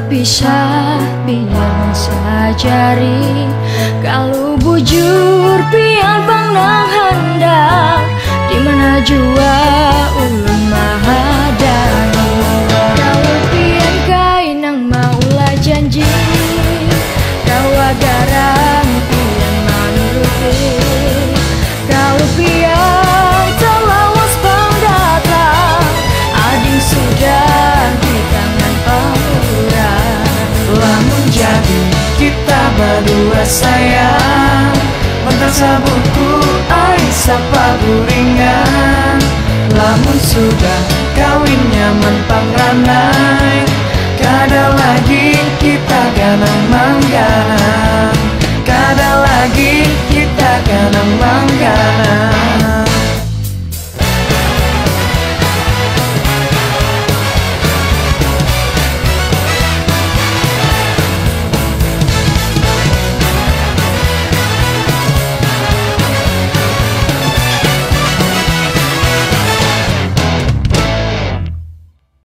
pisah biar sajari kalau bujur pian bang nang handang di mana jua ulun mahadani kalau pian kai nang maulah janji kawa garang pian manuruti kalau pian terlawas bang datang ading sudah di tangan pamura lamun jadi kita berdua sayang mentang sabunku sapa buringan lamun sudah kawin nyaman pangranai kada lagi kita ganang mangganan kada lagi kita ganang mangganan